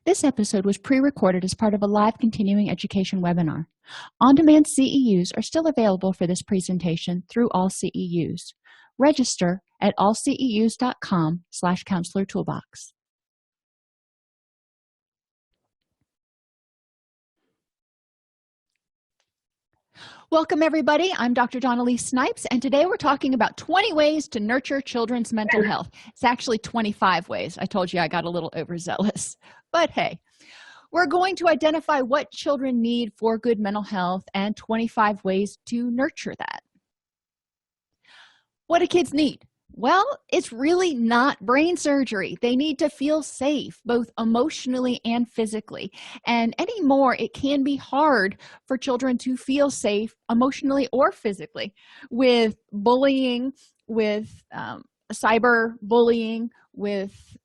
This episode was pre-recorded as part of a live continuing education webinar. On-demand CEUs are still available for this presentation through AllCEUs. Register at allceus.com/counselor toolbox. Welcome, everybody. I'm Dr. dawn-elise Snipes, and today we're talking about 20 ways to nurture children's mental health. It's actually 25 ways. I told you I got a little overzealous, but hey, we're going to identify what children need for good mental health and 25 ways to nurture that. What do kids need? Well, it's really not brain surgery. They need to feel safe, both emotionally and physically. And anymore, it can be hard for children to feel safe emotionally or physically with bullying, with cyber bullying, with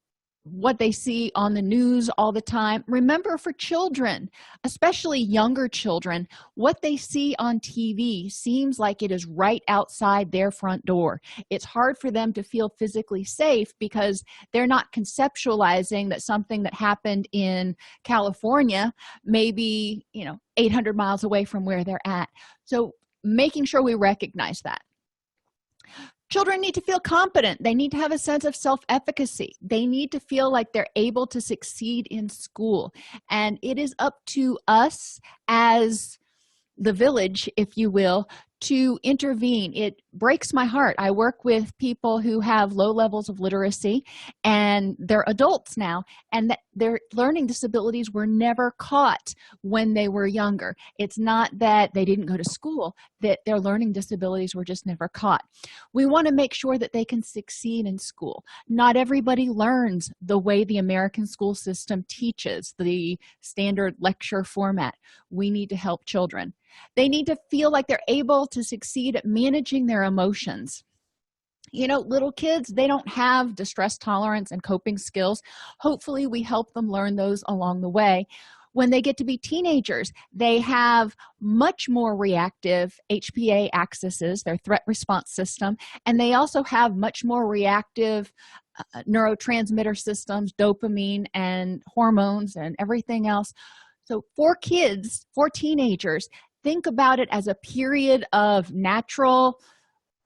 what they see on the news all the time. Remember, for children, especially younger children, what they see on TV seems like it is right outside their front door. It's hard for them to feel physically safe because they're not conceptualizing that something that happened in California may be, 800 miles away from where they're at. So making sure we recognize that. Children need to feel competent. They need to have a sense of self-efficacy. They need to feel like they're able to succeed in school. And it is up to us as the village, if you will, to intervene. It breaks my heart. I work with people who have low levels of literacy, and they're adults now, and that their learning disabilities were never caught when they were younger. It's not that they didn't go to school, that their learning disabilities were just never caught. We want to make sure that they can succeed in school. Not everybody learns the way the American school system teaches, the standard lecture format. We need to help children. They need to feel like they're able to succeed at managing their emotions. Little kids, they don't have distress tolerance and coping skills. Hopefully, we help them learn those along the way. When they get to be teenagers, they have much more reactive HPA axes, their threat response system, and they also have much more reactive neurotransmitter systems, dopamine and hormones and everything else. So for kids, for teenagers, think about it as a period of natural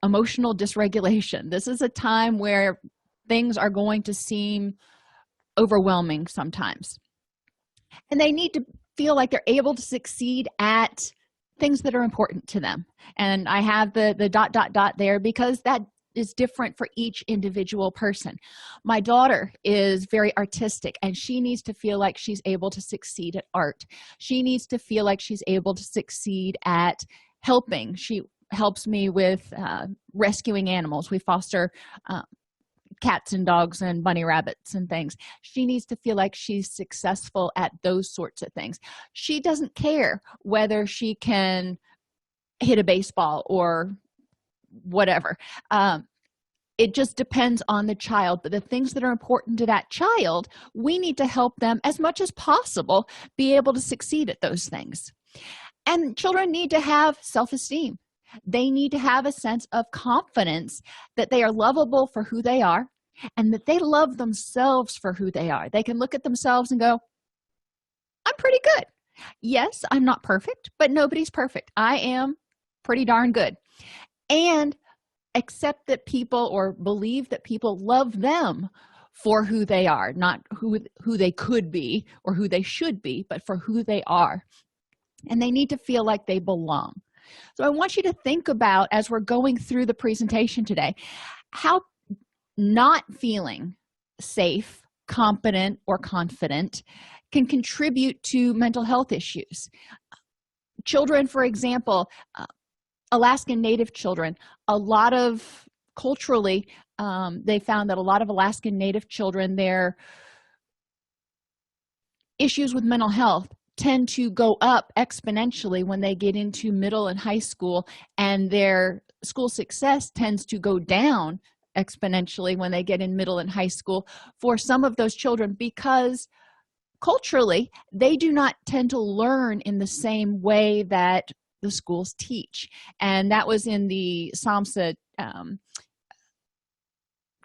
emotional dysregulation. This is a time where things are going to seem overwhelming sometimes. And they need to feel like they're able to succeed at things that are important to them. And I have the ... there because that is different for each individual person. My daughter is very artistic, and she needs to feel like she's able to succeed at art. She needs to feel like she's able to succeed at helping. She helps me with rescuing animals. We foster cats and dogs and bunny rabbits and things. She needs to feel like she's successful at those sorts of things. She doesn't care whether she can hit a baseball or whatever. It just depends on the child, but the things that are important to that child, we need to help them as much as possible be able to succeed at those things. And children need to have self-esteem. They need to have a sense of confidence that they are lovable for who they are and that they love themselves for who they are. They can look at themselves and go, I'm pretty good. Yes, I'm not perfect, but nobody's perfect. I am pretty darn good. And accept that people, or believe that people love them for who they are, not who they could be or who they should be, but for who they are. And they need to feel like they belong. So I want you to think about, as we're going through the presentation today, how not feeling safe, competent, or confident can contribute to mental health issues. Children, for example, Alaskan Native children, culturally, they found that a lot of Alaskan Native children, their issues with mental health tend to go up exponentially when they get into middle and high school, and their school success tends to go down exponentially when they get in middle and high school for some of those children, because culturally they do not tend to learn in the same way that the schools teach. And that was in the SAMHSA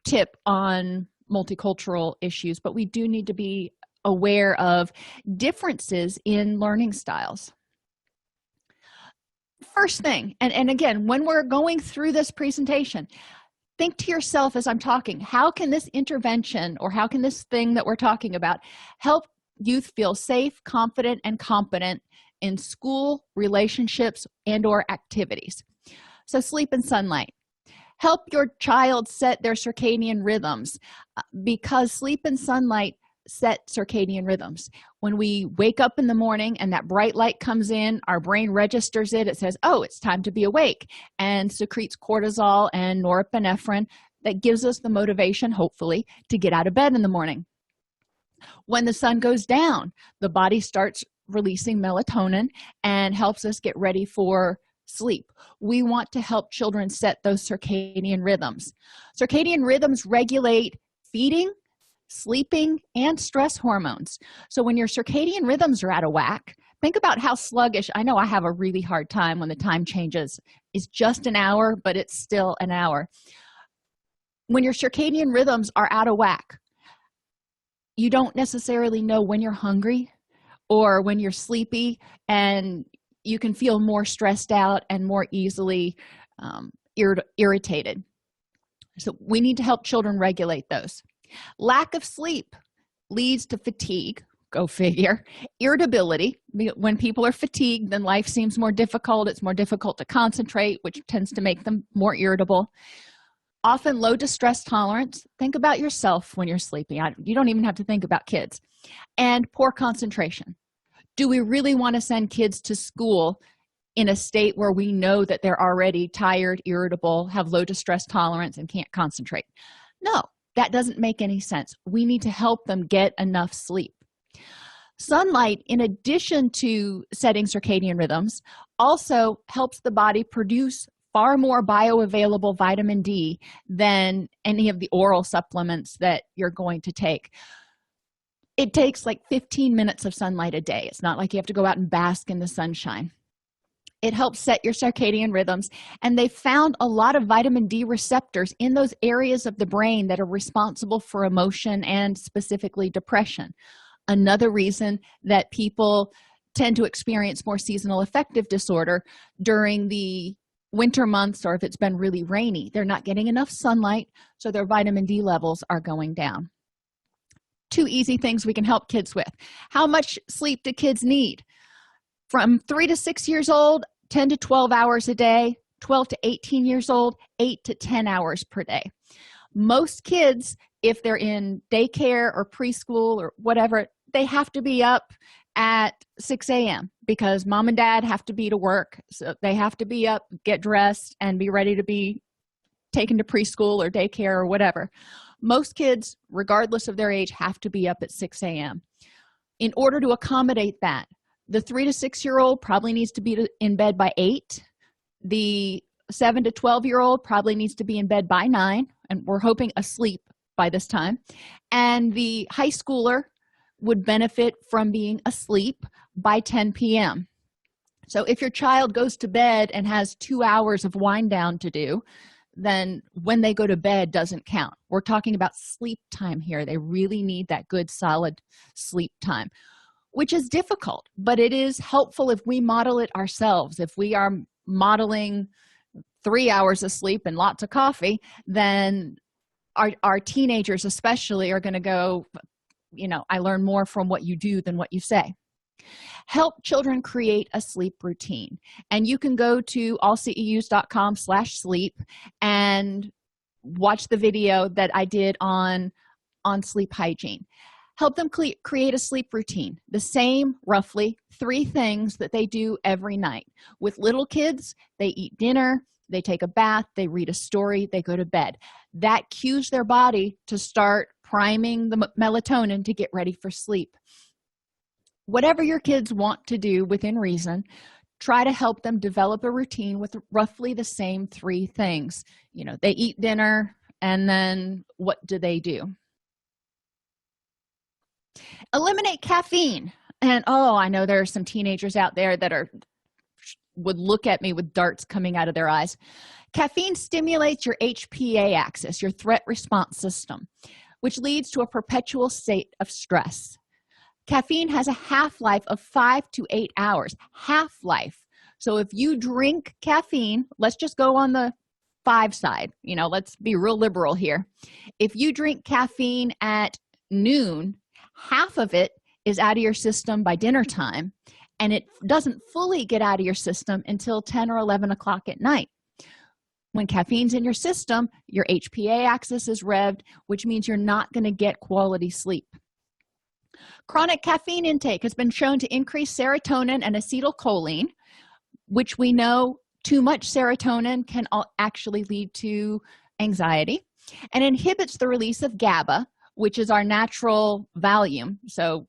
tip on multicultural issues, but we do need to be aware of differences in learning styles. First thing, and again, when we're going through this presentation, think to yourself as I'm talking, how can this intervention or how can this thing that we're talking about help youth feel safe, confident, and competent in school, relationships, and or activities? So sleep and sunlight. Help your child set their circadian rhythms because sleep and sunlight set circadian rhythms. When we wake up in the morning and that bright light comes in, our brain registers it. It says, oh, it's time to be awake, and secretes cortisol and norepinephrine that gives us the motivation, hopefully, to get out of bed in the morning. When the sun goes down, the body starts releasing melatonin and helps us get ready for sleep. We want to help children set those circadian rhythms. Circadian rhythms regulate feeding, sleeping, and stress hormones. So when your circadian rhythms are out of whack, think about how sluggish. I know I have a really hard time when the time changes. It's just an hour, but it's still an hour. When your circadian rhythms are out of whack, you don't necessarily know when you're hungry or when you're sleepy, and you can feel more stressed out and more easily irritated. So we need to help children regulate those. Lack of sleep leads to fatigue, go figure, irritability. When people are fatigued, then life seems more difficult. It's more difficult to concentrate, which tends to make them more irritable. Often low distress tolerance. Think about yourself when you're sleeping. You don't even have to think about kids. And poor concentration. Do we really want to send kids to school in a state where we know that they're already tired, irritable, have low distress tolerance, and can't concentrate? No. That doesn't make any sense. We need to help them get enough sleep. Sunlight, in addition to setting circadian rhythms, also helps the body produce far more bioavailable vitamin D than any of the oral supplements that you're going to take. It takes like 15 minutes of sunlight a day. It's not like you have to go out and bask in the sunshine. It helps set your circadian rhythms, and they found a lot of vitamin D receptors in those areas of the brain that are responsible for emotion and specifically depression. Another reason that people tend to experience more seasonal affective disorder during the winter months, or if it's been really rainy. They're not getting enough sunlight, so their vitamin D levels are going down. 2 easy things we can help kids with. How much sleep do kids need? From 3 to 6 years old, 10 to 12 hours a day. 12 to 18 years old, 8 to 10 hours per day. Most kids, if they're in daycare or preschool or whatever, they have to be up at 6 a.m. because mom and dad have to be to work. So they have to be up, get dressed, and be ready to be taken to preschool or daycare or whatever. Most kids, regardless of their age, have to be up at 6 a.m. In order to accommodate that, the 3 to 6-year-old probably needs to be in bed by 8. The 7 to 12-year-old probably needs to be in bed by 9, and we're hoping asleep by this time. And the high schooler would benefit from being asleep by 10 p.m. So if your child goes to bed and has 2 hours of wind down to do, then when they go to bed doesn't count. We're talking about sleep time here. They really need that good, solid sleep time, which is difficult, but it is helpful if we model it ourselves. If we are modeling 3 hours of sleep and lots of coffee, then our teenagers especially are going to go, I learn more from what you do than what you say. Help children create a sleep routine. And you can go to allceus.com/sleep and watch the video that I did on sleep hygiene. Help them create a sleep routine, the same roughly 3 things that they do every night. With little kids, they eat dinner, they take a bath, they read a story, they go to bed. That cues their body to start priming the melatonin to get ready for sleep. Whatever your kids want to do within reason, try to help them develop a routine with roughly the same 3 things. They eat dinner, and then what do they do? Eliminate caffeine. And I know there are some teenagers out there that would look at me with darts coming out of their eyes. Caffeine stimulates your HPA axis, your threat response system, which leads to a perpetual state of stress. Caffeine has a half-life of 5 to 8 hours. Half-life. So if you drink caffeine, let's just go on the 5 side, let's be real liberal here. If you drink caffeine at noon, half of it is out of your system by dinner time, and it doesn't fully get out of your system until 10 or 11 o'clock at night. When caffeine's in your system, your HPA axis is revved, which means you're not going to get quality sleep. Chronic caffeine intake has been shown to increase serotonin and acetylcholine, which we know too much serotonin can actually lead to anxiety, and inhibits the release of GABA, which is our natural Valium. So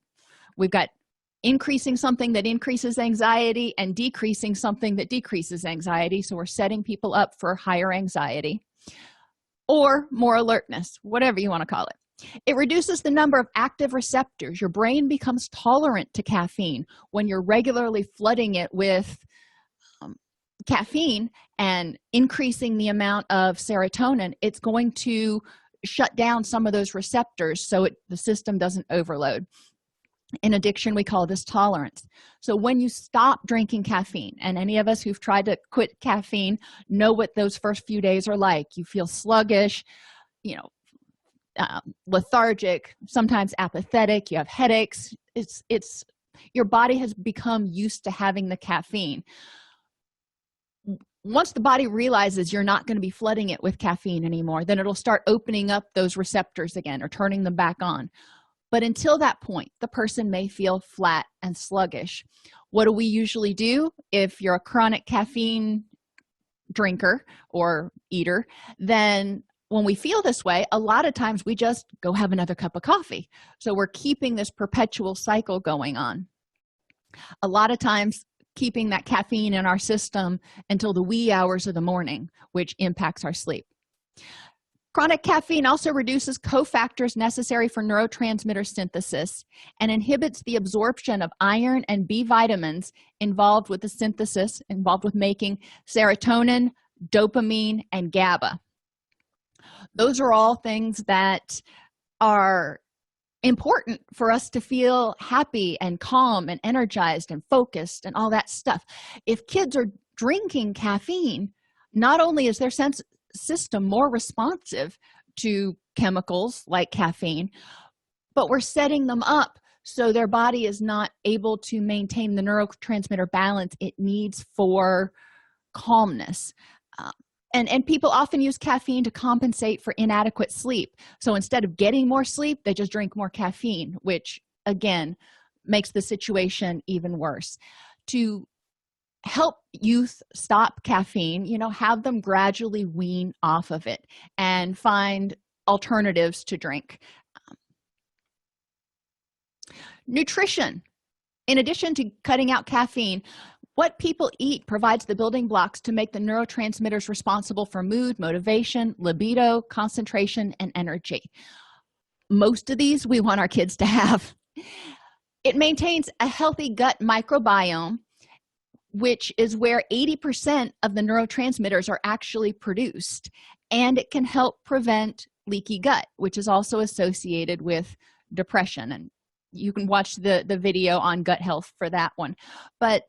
we've got increasing something that increases anxiety and decreasing something that decreases anxiety. So we're setting people up for higher anxiety or more alertness, whatever you want to call it. It reduces the number of active receptors. Your brain becomes tolerant to caffeine when you're regularly flooding it with caffeine and increasing the amount of serotonin. It's going to shut down some of those receptors so the system doesn't overload. In addiction, we call this tolerance. So when you stop drinking caffeine, and any of us who've tried to quit caffeine know what those first few days are like. You feel sluggish, lethargic, sometimes apathetic. You have headaches. It's your body has become used to having the caffeine. Once the body realizes you're not going to be flooding it with caffeine anymore, then it'll start opening up those receptors again or turning them back on. But until that point, the person may feel flat and sluggish. What do we usually do if you're a chronic caffeine drinker or eater? Then when we feel this way, a lot of times we just go have another cup of coffee. So we're keeping this perpetual cycle going on. A lot of times keeping that caffeine in our system until the wee hours of the morning, which impacts our sleep. Chronic caffeine also reduces cofactors necessary for neurotransmitter synthesis and inhibits the absorption of iron and B vitamins involved with the synthesis, involved with making serotonin, dopamine, and GABA. Those are all things that are important for us to feel happy and calm and energized and focused and all that stuff. If kids are drinking caffeine, not only is their system more responsive to chemicals like caffeine, but we're setting them up so their body is not able to maintain the neurotransmitter balance it needs for calmness. And people often use caffeine to compensate for inadequate sleep. So instead of getting more sleep, they just drink more caffeine, which again makes the situation even worse. To help youth stop caffeine, have them gradually wean off of it and find alternatives to drink. Nutrition. In addition to cutting out caffeine, what people eat provides the building blocks to make the neurotransmitters responsible for mood, motivation, libido, concentration, and energy. Most of these we want our kids to have. It maintains a healthy gut microbiome, which is where 80% of the neurotransmitters are actually produced, and it can help prevent leaky gut, which is also associated with depression. And you can watch the video on gut health for that one. But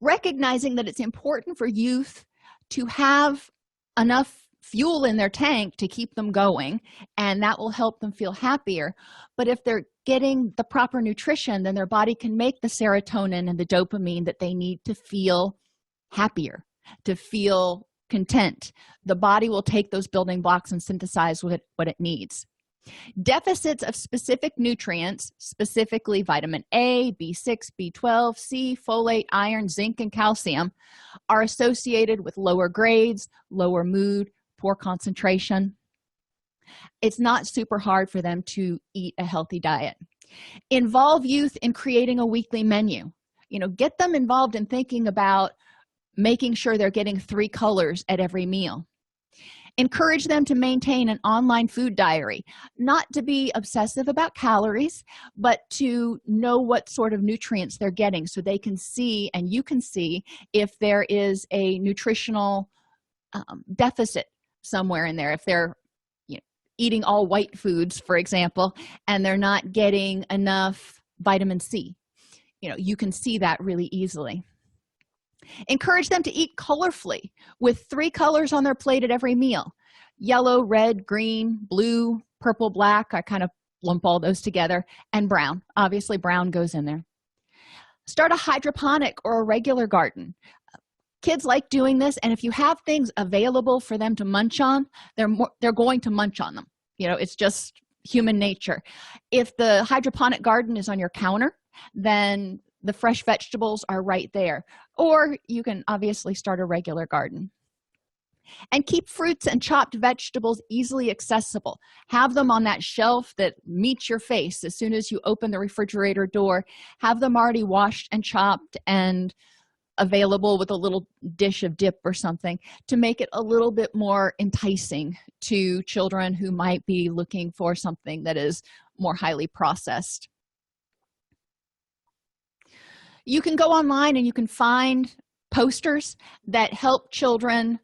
recognizing that it's important for youth to have enough fuel in their tank to keep them going, and that will help them feel happier. But if they're getting the proper nutrition, then their body can make the serotonin and the dopamine that they need to feel happier, to feel content. The body will take those building blocks and synthesize what it needs. Deficits of specific nutrients, specifically vitamin A, B6, B12, C, folate, iron, zinc, and calcium, are associated with lower grades, lower mood, poor concentration. It's not super hard for them to eat a healthy diet. Involve youth in creating a weekly menu. Get them involved in thinking about making sure they're getting 3 colors at every meal. Encourage them to maintain an online food diary, not to be obsessive about calories, but to know what sort of nutrients they're getting so they can see, and you can see, if there is a nutritional deficit somewhere in there. If they're eating all white foods, for example, and they're not getting enough vitamin C. You can see that really easily. Encourage them to eat colorfully with 3 colors on their plate at every meal: yellow, red, green, blue, purple, black. I kind of lump all those together, and brown. Obviously brown goes in there. Start a hydroponic or a regular garden. Kids like doing this, and if you have things available for them to munch on, they're going to munch on them. It's just human nature. If the hydroponic garden is on your counter, then the fresh vegetables are right there. Or you can obviously start a regular garden. And keep fruits and chopped vegetables easily accessible. Have them on that shelf that meets your face as soon as you open the refrigerator door. Have them already washed and chopped and available with a little dish of dip or something to make it a little bit more enticing to children who might be looking for something that is more highly processed. You can go online and you can find posters that help children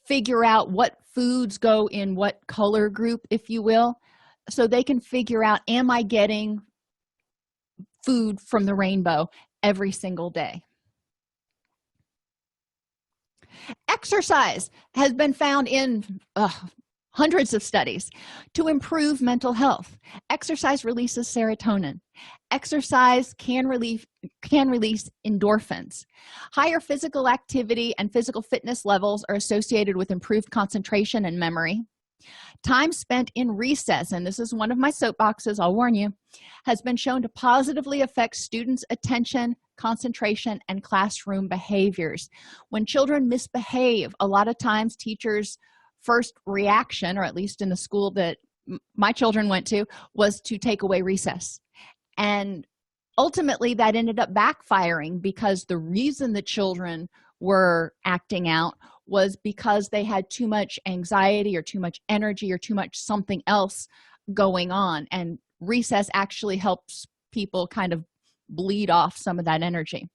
figure out what foods go in what color group, if you will, so they can figure out, am I getting food from the rainbow every single day? Exercise has been found in hundreds of studies to improve mental health. Exercise releases serotonin. Exercise can release endorphins. Higher physical activity and physical fitness levels are associated with improved concentration and memory. Time spent in recess, and this is one of my soapboxes, I'll warn you, has been shown to positively affect students' attention, concentration, and classroom behaviors. When children misbehave, a lot of times teachers' first reaction, or at least in the school that my children went to, was to take away recess. And ultimately that ended up backfiring, because the reason the children were acting out was because they had too much anxiety or too much energy or too much something else going on, and recess actually helps people kind of bleed off some of that energy.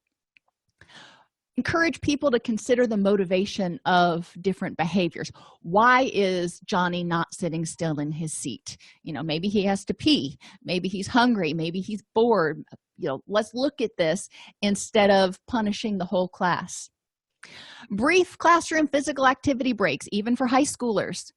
Encourage people to consider the motivation of different behaviors. Why is Johnny not sitting still in his seat? Maybe he has to pee, maybe he's hungry, maybe he's bored. Let's look at this instead of punishing the whole class. Brief classroom physical activity breaks, even for high schoolers,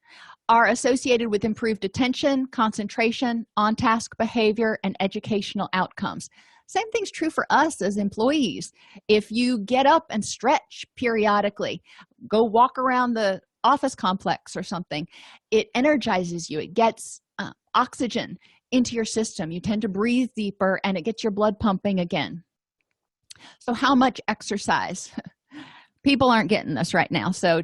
are associated with improved attention, concentration, on-task behavior, and educational outcomes. Same thing's true for us as employees. If you get up and stretch periodically, go walk around the office complex or something, it energizes you. It gets oxygen into your system. You tend to breathe deeper, and it gets your blood pumping again. So how much exercise? People aren't getting this right now, so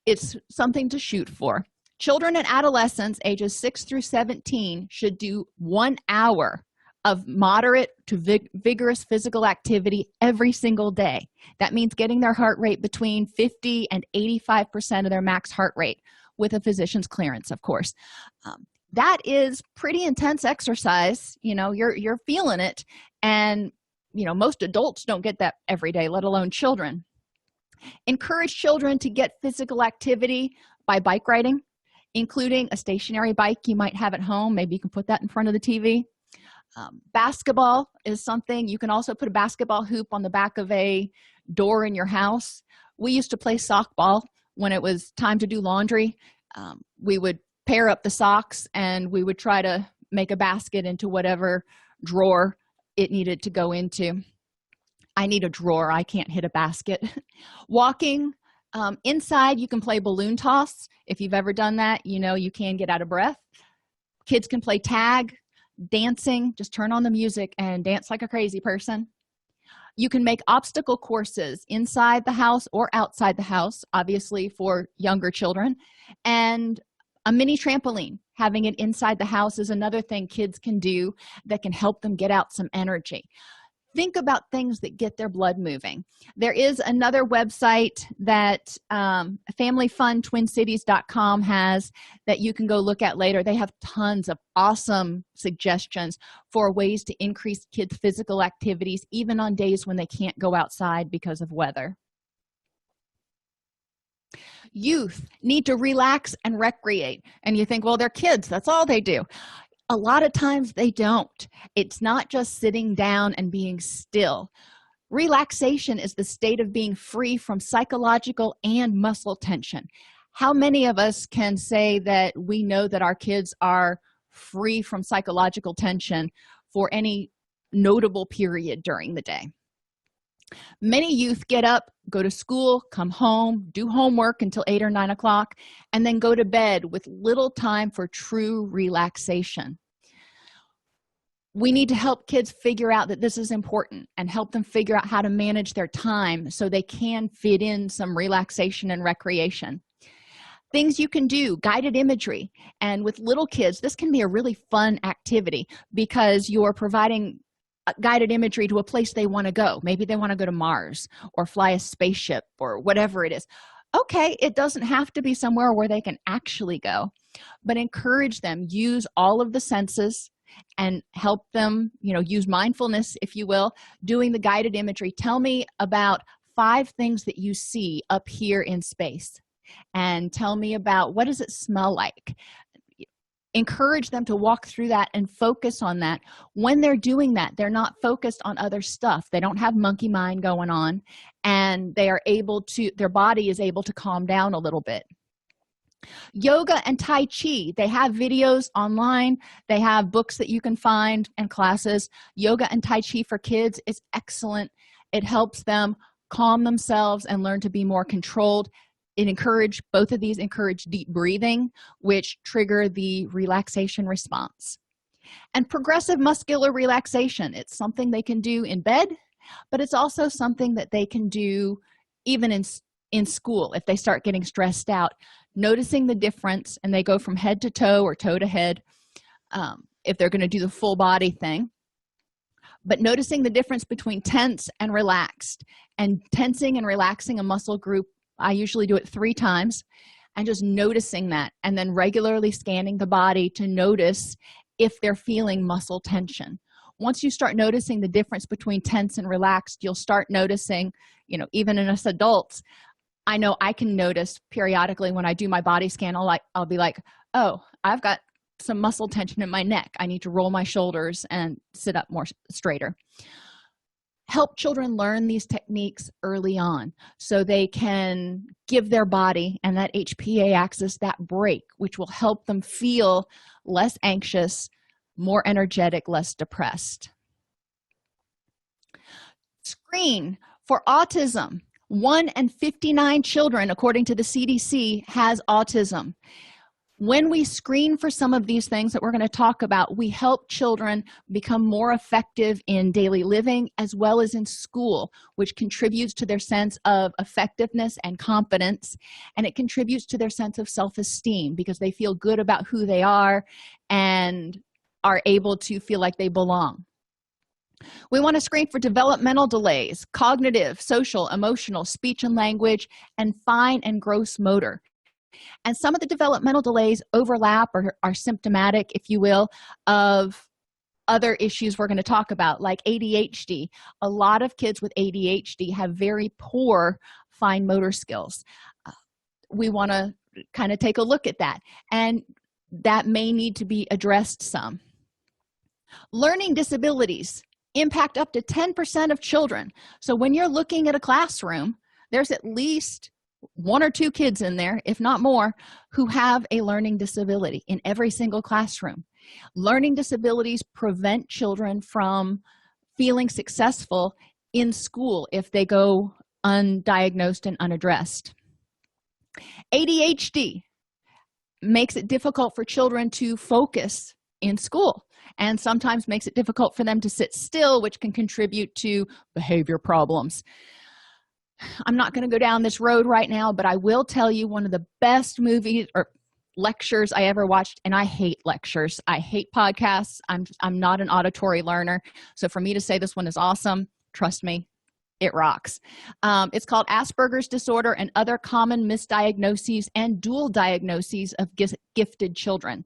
it's something to shoot for. Children and adolescents ages 6 through 17 should do 1 hour of moderate to vigorous physical activity every single day. That means getting their heart rate between 50 and 85% of their max heart rate, with a physician's clearance, of course. That is pretty intense exercise. You're feeling it, and most adults don't get that every day, let alone children. Encourage children to get physical activity by bike riding, including a stationary bike you might have at home. Maybe you can put that in front of the TV. Basketball is something. You can also put a basketball hoop on the back of a door in your house. We used to play softball when it was time to do laundry. We would pair up the socks, and we would try to make a basket into whatever drawer it needed to go into. I need a drawer. I can't hit a basket. Walking inside, you can play balloon toss. If you've ever done that, you can get out of breath. Kids can play tag. Dancing, just turn on the music and dance like a crazy person. You can make obstacle courses inside the house or outside the house, obviously for younger children. And a mini trampoline, having it inside the house, is another thing kids can do that can help them get out some energy. Think about things that get their blood moving. There is another website that familyfuntwincities.com has that you can go look at later. They have tons of awesome suggestions for ways to increase kids' physical activities, even on days when they can't go outside because of weather. Youth need to relax and recreate. And you think, well, they're kids. That's all they do. A lot of times they don't. It's not just sitting down and being still. Relaxation is the state of being free from psychological and muscle tension. How many of us can say that we know that our kids are free from psychological tension for any notable period during the day? Many youth get up, go to school, come home, do homework until 8 or 9 o'clock, and then go to bed with little time for true relaxation. We need to help kids figure out that this is important and help them figure out how to manage their time so they can fit in some relaxation and recreation. Things you can do, guided imagery. And with little kids, this can be a really fun activity because you're providing guided imagery to a place they want to go. Maybe they want to go to Mars or fly a spaceship or whatever it is. Okay, it doesn't have to be somewhere where they can actually go, but encourage them, use all of the senses and help them, use mindfulness, if you will, doing the guided imagery. Tell me about 5 things that you see up here in space, and tell me about what does it smell like. Encourage them to walk through that and focus on that. When they're doing that, they're not focused on other stuff. They don't have monkey mind going on, and their body is able to calm down a little bit. Yoga and Tai Chi, they have videos online. They have books that you can find and classes. Yoga and Tai Chi for kids is excellent. It helps them calm themselves and learn to be more controlled. Both of these encourage deep breathing, which trigger the relaxation response. And progressive muscular relaxation, it's something they can do in bed, but it's also something that they can do even in school if they start getting stressed out. Noticing the difference, and they go from head to toe or toe to head if they're going to do the full body thing. But noticing the difference between tense and relaxed, and tensing and relaxing a muscle group, I usually do it 3 times, and just noticing that, and then regularly scanning the body to notice if they're feeling muscle tension. Once you start noticing the difference between tense and relaxed, you'll start noticing, even in us adults, I know I can notice periodically when I do my body scan, I'll be like, oh, I've got some muscle tension in my neck. I need to roll my shoulders and sit up more straighter. Help children learn these techniques early on so they can give their body and that HPA axis that break, which will help them feel less anxious, more energetic, less depressed. Screen for autism. 1 in 59 children, according to the CDC, has autism. When we screen for some of these things that we're going to talk about, we help children become more effective in daily living as well as in school, which contributes to their sense of effectiveness and competence, and it contributes to their sense of self-esteem because they feel good about who they are and are able to feel like they belong. We want to screen for developmental delays, cognitive, social, emotional, speech and language, and fine and gross motor. And some of the developmental delays overlap or are symptomatic, if you will, of other issues we're going to talk about, like ADHD. A lot of kids with ADHD have very poor fine motor skills. We want to kind of take a look at that, and that may need to be addressed some. Learning disabilities impact up to 10% of children. So when you're looking at a classroom, there's at least 1 or 2 kids in there, if not more, who have a learning disability in every single classroom. Learning disabilities prevent children from feeling successful in school if they go undiagnosed and unaddressed. ADHD makes it difficult for children to focus in school, and sometimes makes it difficult for them to sit still, which can contribute to behavior problems. I'm not going to go down this road right now, but I will tell you one of the best movies or lectures I ever watched, and I hate lectures. I hate podcasts. I'm not an auditory learner. So for me to say this one is awesome, trust me, it rocks. It's called Asperger's Disorder and Other Common Misdiagnoses and Dual Diagnoses of Gifted Children.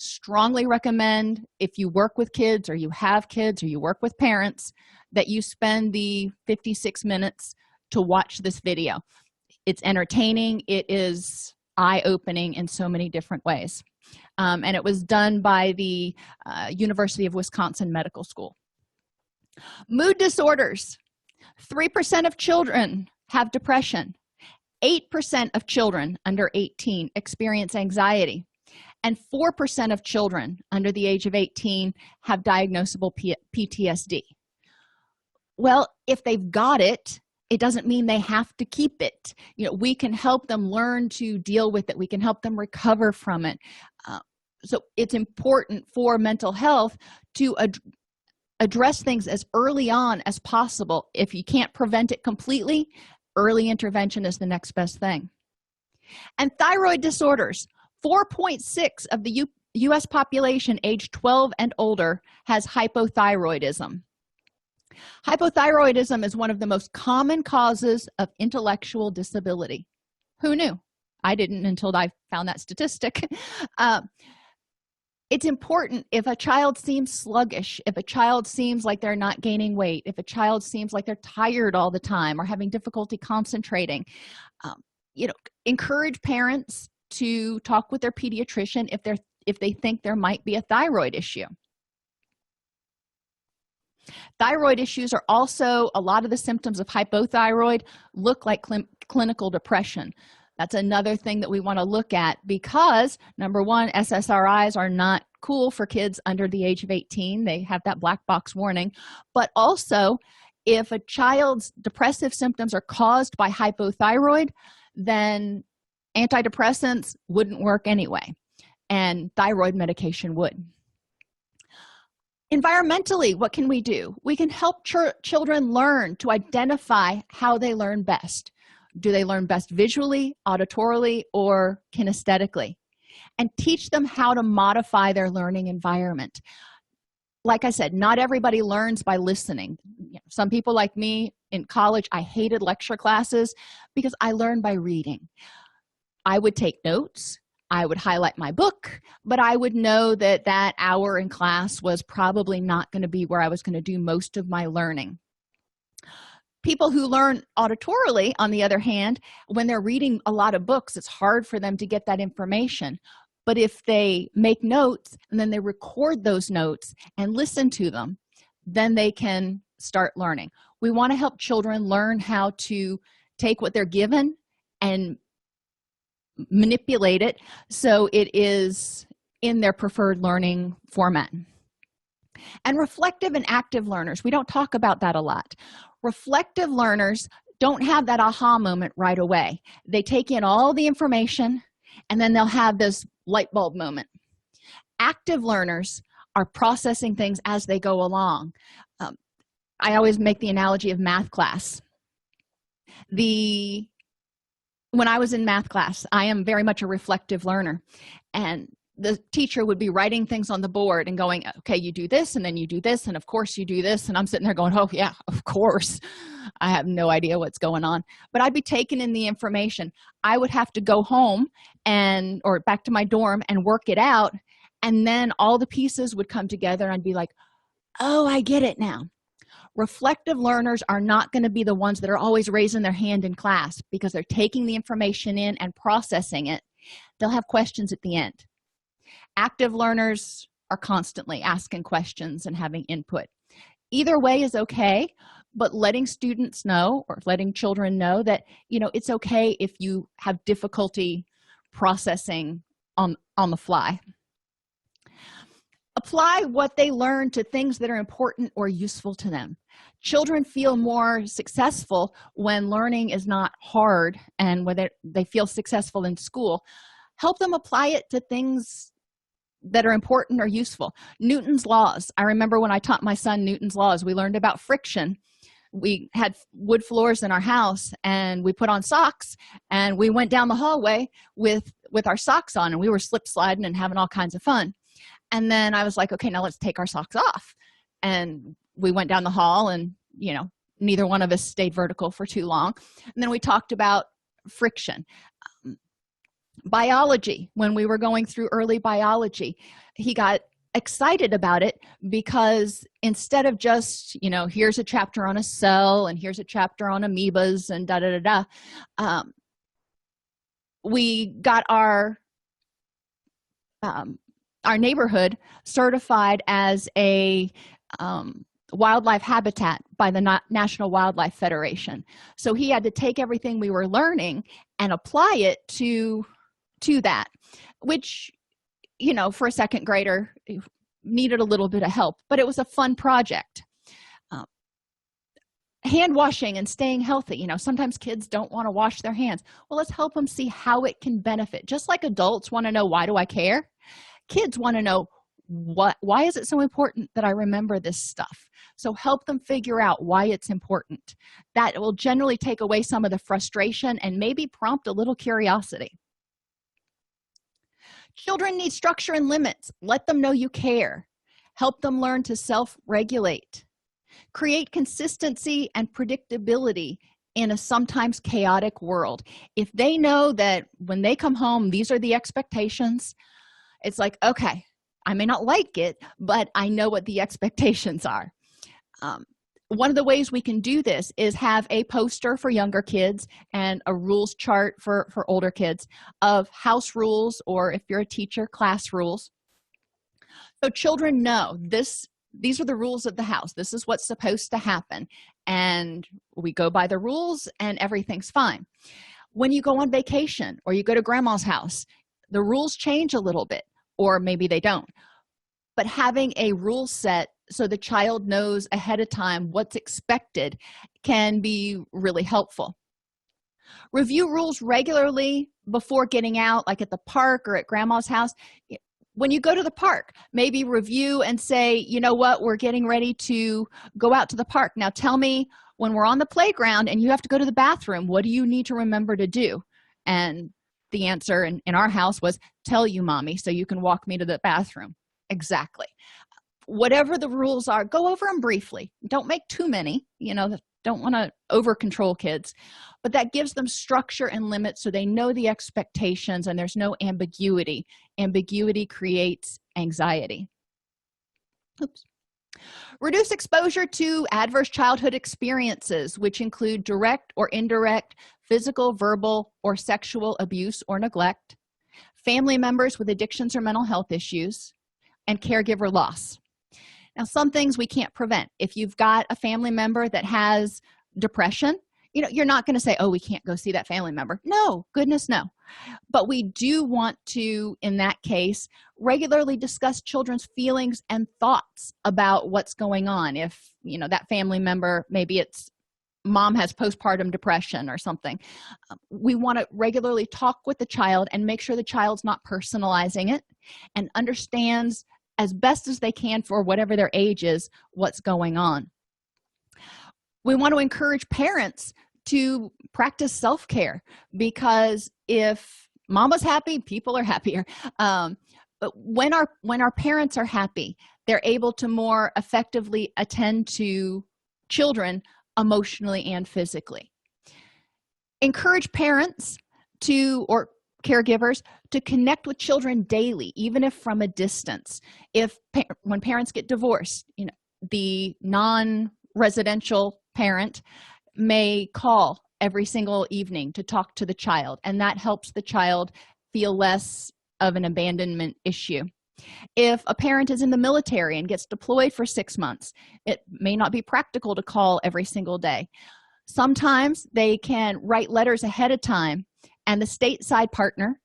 Strongly recommend, if you work with kids or you have kids or you work with parents, that you spend the 56 minutes to watch this video. It's entertaining. It is eye-opening in so many different ways. And it was done by the University of Wisconsin Medical School. Mood disorders. 3% of children have depression. 8% of children under 18 experience anxiety. And 4% of children under the age of 18 have diagnosable PTSD. Well, if they've got it, it doesn't mean they have to keep it. We can help them learn to deal with it. We can help them recover from it. So it's important for mental health to address things as early on as possible. If you can't prevent it completely, early intervention is the next best thing. And thyroid disorders. 4.6 of the U.S. population age 12 and older has hypothyroidism. Hypothyroidism is one of the most common causes of intellectual disability. Who knew? I didn't until I found that statistic. It's important if a child seems sluggish, if a child seems like they're not gaining weight, if a child seems like they're tired all the time or having difficulty concentrating, encourage parents to talk with their pediatrician if they think there might be a thyroid issue. Thyroid issues are also, a lot of the symptoms of hypothyroid look like clinical depression. That's another thing that we want to look at because, number one, SSRIs are not cool for kids under the age of 18. They have that black box warning. But also, if a child's depressive symptoms are caused by hypothyroid, then antidepressants wouldn't work anyway, and thyroid medication would. Environmentally, what can we do? We can help children learn to identify how they learn best. Do they learn best visually, auditorily, or kinesthetically? And teach them how to modify their learning environment. Like I said, not everybody learns by listening. Some people like me in college, I hated lecture classes because I learned by reading. I would take notes, I would highlight my book, but I would know that that hour in class was probably not going to be where I was going to do most of my learning. People who learn auditorily, on the other hand, when they're reading a lot of books, it's hard for them to get that information. But if they make notes and then they record those notes and listen to them, then they can start learning. We want to help children learn how to take what they're given and manipulate it so it is in their preferred learning format. And reflective and active learners, we don't talk about that a lot. Reflective learners don't have that aha moment right away. They take in all the information and then they'll have this light bulb moment. Active learners are processing things as they go along. I always make the analogy of math class. When I was in math class, I am very much a reflective learner, and the teacher would be writing things on the board and going, okay, you do this, and then you do this, and of course you do this, and I'm sitting there going, oh yeah, of course. I have no idea what's going on, but I'd be taking in the information. I would have to go home or back to my dorm and work it out, and then all the pieces would come together and I'd be like, oh, I get it now. Reflective learners are not going to be the ones that are always raising their hand in class because they're taking the information in and processing it. They'll have questions at the end. Active learners are constantly asking questions and having input. Either way is okay, but letting students know or letting children know that, it's okay if you have difficulty processing on the fly. Apply what they learn to things that are important or useful to them. Children feel more successful when learning is not hard and when they feel successful in school. Help them apply it to things that are important or useful. Newton's laws. I remember when I taught my son Newton's laws, we learned about friction. We had wood floors in our house and we put on socks and we went down the hallway with our socks on and we were slip sliding and having all kinds of fun. And then I was like, okay, now let's take our socks off. And we went down the hall and, neither one of us stayed vertical for too long. And then we talked about friction. Biology, when we were going through early biology, he got excited about it because instead of just, here's a chapter on a cell and here's a chapter on amoebas and we got our um, our neighborhood certified as a wildlife habitat by the National Wildlife Federation. So he had to take everything we were learning and apply it to that, which, for a second grader needed a little bit of help, but it was a fun project. Hand washing and staying healthy. Sometimes kids don't want to wash their hands. Well, let's help them see how it can benefit. Just like adults want to know, why do I care? Kids want to know, why is it so important that I remember this stuff? So help them figure out why it's important. That will generally take away some of the frustration and maybe prompt a little curiosity. Children need structure and limits. Let them know you care. Help them learn to self-regulate. Create consistency and predictability in a sometimes chaotic world. If they know that when they come home, these are the expectations, it's like, okay, I may not like it, but I know what the expectations are. One of the ways we can do this is have a poster for younger kids and a rules chart for older kids of house rules, or if you're a teacher, class rules. So children know these are the rules of the house. This is what's supposed to happen. And we go by the rules and everything's fine. When you go on vacation or you go to grandma's house, the rules change a little bit, or maybe they don't. But having a rule set so the child knows ahead of time what's expected can be really helpful. Review rules regularly before getting out, like at the park or at grandma's house. When you go to the park, maybe review and say, you know what, we're getting ready to go out to the park. Now tell me, when we're on the playground and you have to go to the bathroom, what do you need to remember to do? And the answer in our house was, tell you, mommy, so you can walk me to the bathroom. Exactly. Whatever the rules are, go over them briefly. Don't make too many, don't want to over control kids, but that gives them structure and limits so they know the expectations and there's no ambiguity. Ambiguity creates anxiety. Oops. Reduce exposure to adverse childhood experiences, which include direct or indirect physical, verbal, or sexual abuse or neglect, family members with addictions or mental health issues, and caregiver loss. Now, some things we can't prevent. If you've got a family member that has depression, you're not going to say, oh, we can't go see that family member. No, goodness, no. But we do want to, in that case, regularly discuss children's feelings and thoughts about what's going on. If, that family member, maybe it's mom has postpartum depression or something, we want to regularly talk with the child and make sure the child's not personalizing it and understands as best as they can, for whatever their age is, what's going on. We want to encourage parents to practice self-care, because if mama's happy, people are happier. But when our parents are happy, they're able to more effectively attend to children emotionally and physically. Encourage parents or caregivers to connect with children daily, even if from a distance. When parents get divorced, the non-residential parent may call every single evening to talk to the child, and that helps the child feel less of an abandonment issue. If a parent is in the military and gets deployed for 6 months, it may not be practical to call every single day. Sometimes they can write letters ahead of time, and the stateside partner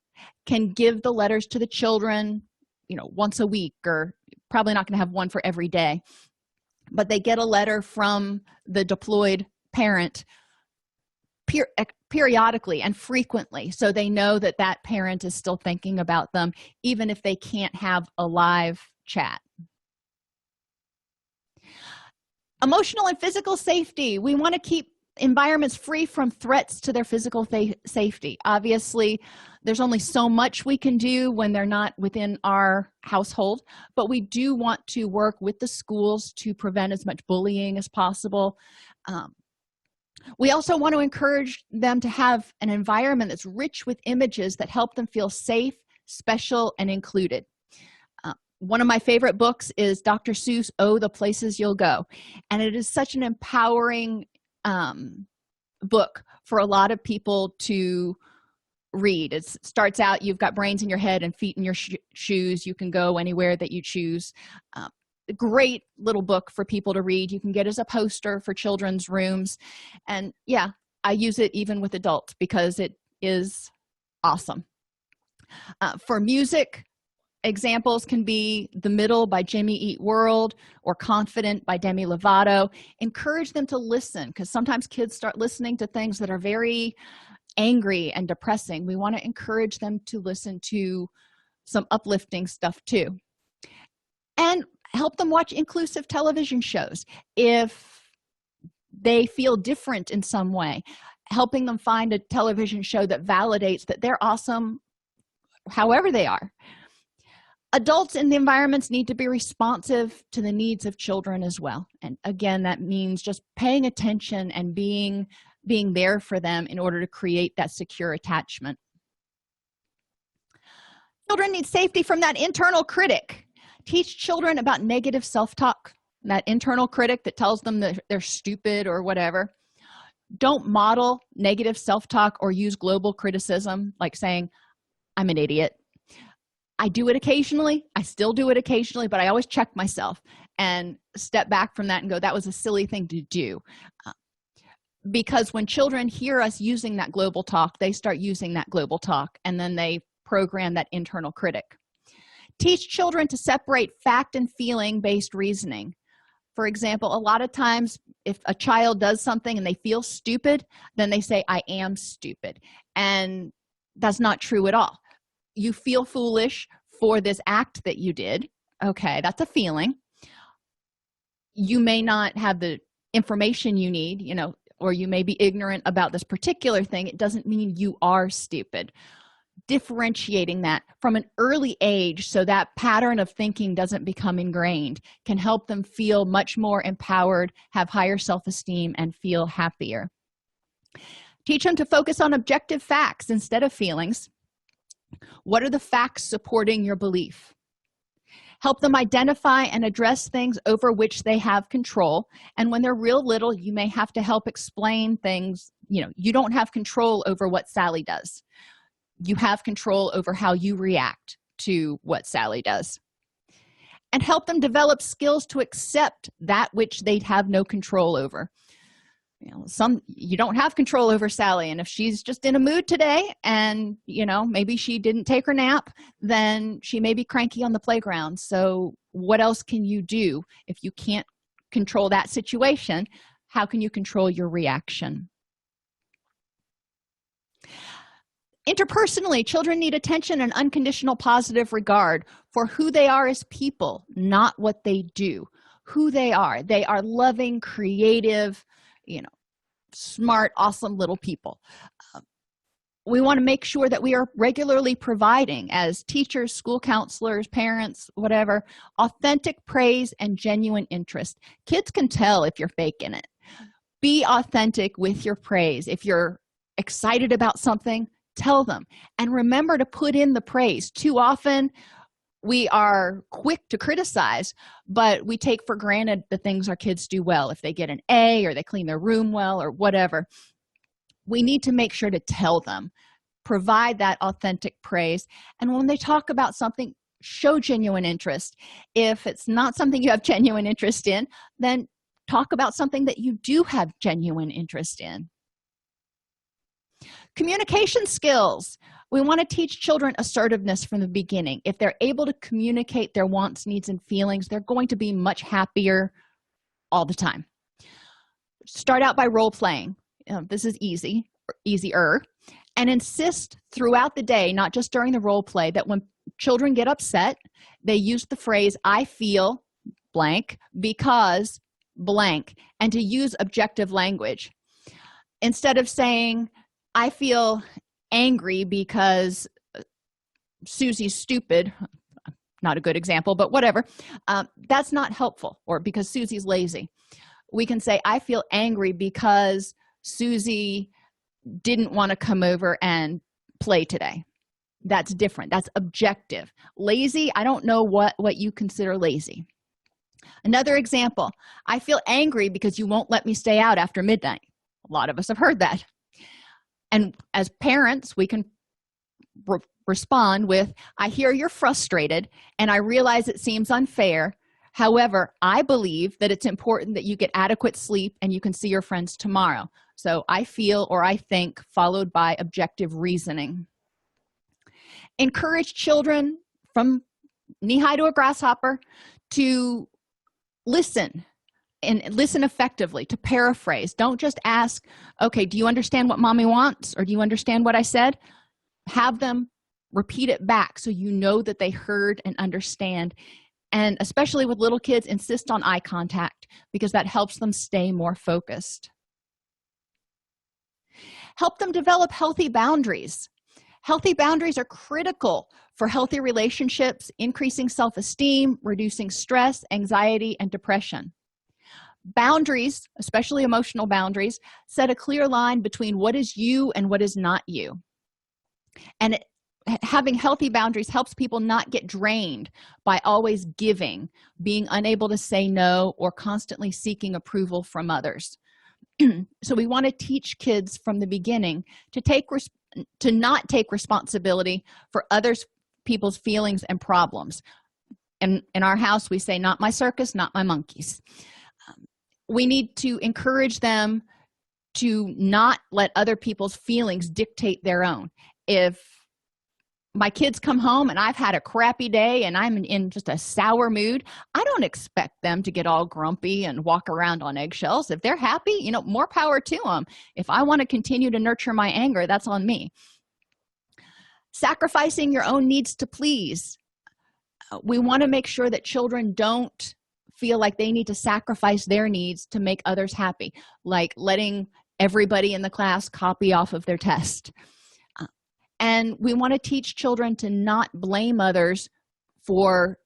can give the letters to the children, once a week, or probably not going to have one for every day. But they get a letter from the deployed parent periodically and frequently, so they know that that parent is still thinking about them, even if they can't have a live chat. Emotional and physical safety. We want to keep environments free from threats to their physical safety. Obviously, there's only so much we can do when they're not within our household, but we do want to work with the schools to prevent as much bullying as possible. We also want to encourage them to have an environment that's rich with images that help them feel safe, special, and included. One of my favorite books is Dr. Seuss' Oh, the Places You'll Go. And it is such an empowering book for a lot of people to read. It starts out, you've got brains in your head and feet in your shoes. You can go anywhere that you choose. A great little book for people to read. You can get as a poster for children's rooms. And yeah, I use it even with adults because it is awesome. For music, examples can be The Middle by Jimmy Eat World or Confident by Demi Lovato. Encourage them to listen, because sometimes kids start listening to things that are very angry and depressing. We want to encourage them to listen to some uplifting stuff too. And help them watch inclusive television shows. If they feel different in some way, helping them find a television show that validates that they're awesome however they are. Adults in the environments need to be responsive to the needs of children as well. And again, that means just paying attention and being there for them in order to create that secure attachment. Children need safety from that internal critic. Teach children about negative self-talk, that internal critic that tells them that they're stupid or whatever. Don't model negative self-talk or use global criticism, like saying, I'm an idiot. I do it occasionally. I still do it occasionally, but I always check myself and step back from that and go, that was a silly thing to do. Because when children hear us using that global talk, they start using that global talk, and then they program that internal critic. Teach children to separate fact and feeling-based reasoning. For example, a lot of times if a child does something and they feel stupid, then they say, I am stupid. And that's not true at all. You feel foolish for this act that you did. Okay, that's a feeling. You may not have the information you need, or you may be ignorant about this particular thing. It doesn't mean you are stupid. Differentiating that from an early age so that pattern of thinking doesn't become ingrained can help them feel much more empowered, have higher self-esteem, and feel happier. Teach them to focus on objective facts instead of feelings. What are the facts supporting your belief? Help them identify and address things over which they have control. And when they're real little, you may have to help explain things. You don't have control over what Sally does. You have control over how you react to what Sally does. And help them develop skills to accept that which they have no control over. You don't have control over Sally, and if she's just in a mood today and maybe she didn't take her nap, then she may be cranky on the playground. So what else can you do? If you can't control that situation, how can you control your reaction? Interpersonally, children need attention and unconditional positive regard for who they are as people, not what they do. Who they are. They are loving, creative, smart, awesome little people. We want to make sure that we are regularly providing, as teachers, school counselors, parents, whatever, authentic praise and genuine interest. Kids can tell if you're faking it. Be authentic with your praise. If you're excited about something, tell them. And remember to put in the praise. Too often, we are quick to criticize, but we take for granted the things our kids do well. If they get an A or they clean their room well or whatever, we need to make sure to tell them, provide that authentic praise. And when they talk about something, show genuine interest. If it's not something you have genuine interest in, then talk about something that you do have genuine interest in. Communication skills. We want to teach children assertiveness from the beginning. If they're able to communicate their wants, needs, and feelings, they're going to be much happier all the time. Start out by role-playing. This is easier. And insist throughout the day, not just during the role play, that when children get upset, they use the phrase, I feel blank because blank, and to use objective language. Instead of saying, I feel angry because Susie's stupid, not a good example, but whatever, that's not helpful, or because Susie's lazy. We can say, I feel angry because Susie didn't want to come over and play today. That's different. That's objective. Lazy, I don't know what you consider lazy. Another example, I feel angry because you won't let me stay out after midnight. A lot of us have heard that. And as parents, we can respond with, I hear you're frustrated and I realize it seems unfair. However, I believe that it's important that you get adequate sleep and you can see your friends tomorrow. So I feel or I think, followed by objective reasoning. Encourage children from knee-high to a grasshopper to listen, and listen effectively, to paraphrase. Don't just ask, okay, do you understand what mommy wants, or do you understand what I said? Have them repeat it back so you know that they heard and understand. And especially with little kids, insist on eye contact because that helps them stay more focused. Help them develop healthy boundaries. Healthy boundaries are critical for healthy relationships, increasing self-esteem, reducing stress, anxiety, and depression. Boundaries, especially emotional boundaries, set a clear line between what is you and what is not you. And having healthy boundaries helps people not get drained by always giving, being unable to say no, or constantly seeking approval from others. So we want to teach kids from the beginning to not take responsibility for others people's feelings and problems. And in our house, we say, not my circus, not my monkeys. We need to encourage them to not let other people's feelings dictate their own. If my kids come home and I've had a crappy day and I'm in just a sour mood, I don't expect them to get all grumpy and walk around on eggshells. If they're happy, more power to them. If I want to continue to nurture my anger, that's on me. Sacrificing your own needs to please. We want to make sure that children don't feel like they need to sacrifice their needs to make others happy, like letting everybody in the class copy off of their test. And we want to teach children to not blame others for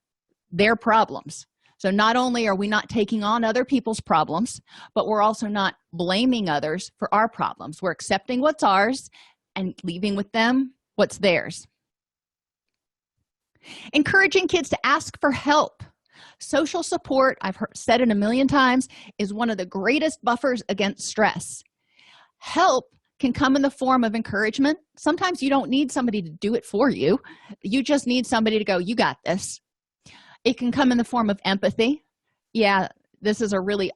their problems. So not only are we not taking on other people's problems, but we're also not blaming others for our problems. We're accepting what's ours and leaving with them what's theirs. Encouraging kids to ask for help. Social support, I've said it a million times, is one of the greatest buffers against stress. Help can come in the form of encouragement. Sometimes you don't need somebody to do it for you. You just need somebody to go, you got this. It can come in the form of empathy. Yeah, this is a really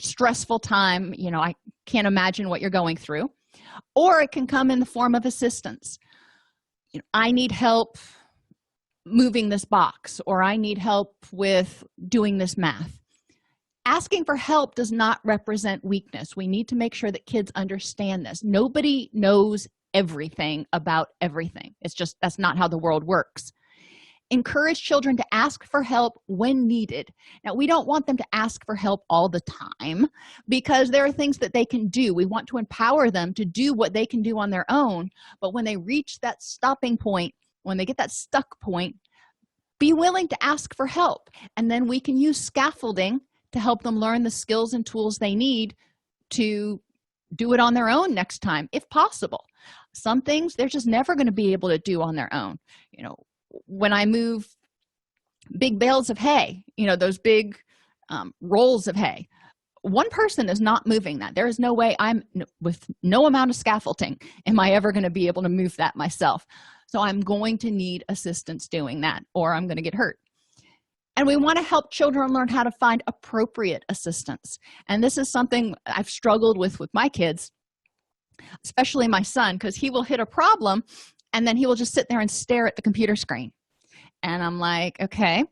stressful time. I can't imagine what you're going through. Or it can come in the form of assistance. I need help moving this box, or I need help with doing this math. Asking for help does not represent weakness. We need to make sure that kids understand this. Nobody knows everything about everything. That's not how the world works. Encourage children to ask for help when needed. Now, we don't want them to ask for help all the time because there are things that they can do. We want to empower them to do what they can do on their own. But when they reach that stopping point, when they get that stuck point, be willing to ask for help. And then we can use scaffolding to help them learn the skills and tools they need to do it on their own next time, if possible. Some things they're just never going to be able to do on their own. When I move big bales of hay, those big rolls of hay, one person is not moving that. There is no way with no amount of scaffolding am I ever going to be able to move that myself. So I'm going to need assistance doing that, or I'm going to get hurt. And we want to help children learn how to find appropriate assistance. And this is something I've struggled with my kids, especially my son, because he will hit a problem and then he will just sit there and stare at the computer screen. And I'm like, okay,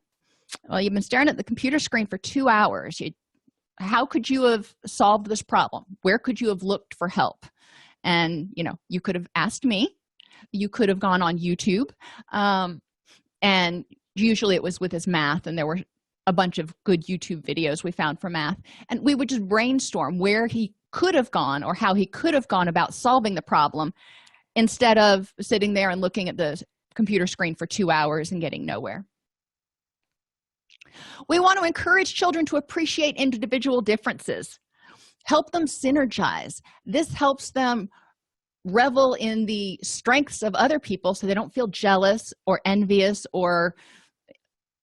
well, you've been staring at the computer screen for 2 hours. How could you have solved this problem? Where could you have looked for help? And, you could have asked me. You could have gone on YouTube. And usually it was with his math, and there were a bunch of good YouTube videos we found for math. And we would just brainstorm where he could have gone or how he could have gone about solving the problem instead of sitting there and looking at the computer screen for 2 hours and getting nowhere. We want to encourage children to appreciate individual differences. Help them synergize. This helps them revel in the strengths of other people so they don't feel jealous or envious or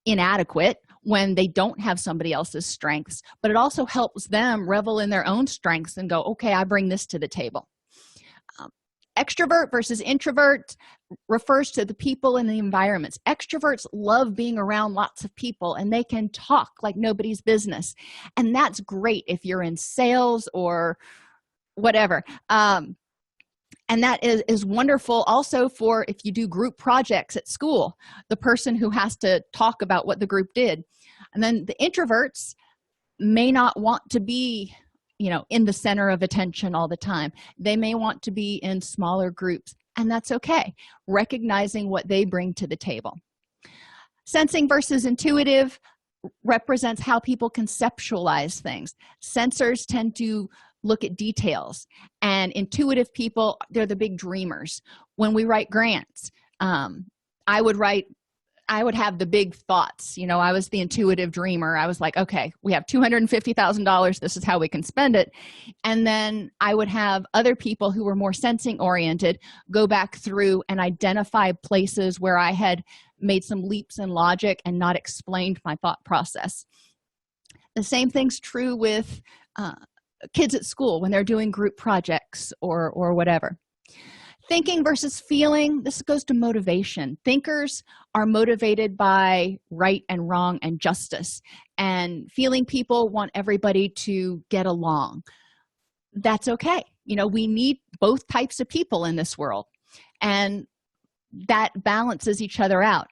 inadequate when they don't have somebody else's strengths. But it also helps them revel in their own strengths and go, okay, I bring this to the table. Extrovert versus introvert refers to the people in the environments. Extroverts love being around lots of people, and they can talk like nobody's business. And that's great if you're in sales or whatever. And that is wonderful also for if you do group projects at school, the person who has to talk about what the group did. And then the introverts may not want to be, in the center of attention all the time. They may want to be in smaller groups, and that's okay. Recognizing what they bring to the table. Sensing versus intuitive represents how people conceptualize things. Sensors tend to look at details, and intuitive people, they're the big dreamers. When we write grants, I would have the big thoughts. I was the intuitive dreamer. I was like, okay, we have $250,000. This is how we can spend it. And then I would have other people who were more sensing oriented go back through and identify places where I had made some leaps in logic and not explained my thought process. The same thing's true with kids at school when they're doing group projects or whatever. Thinking versus feeling, this goes to motivation. Thinkers are motivated by right and wrong and justice, and feeling people want everybody to get along. That's okay. We need both types of people in this world, and that balances each other out.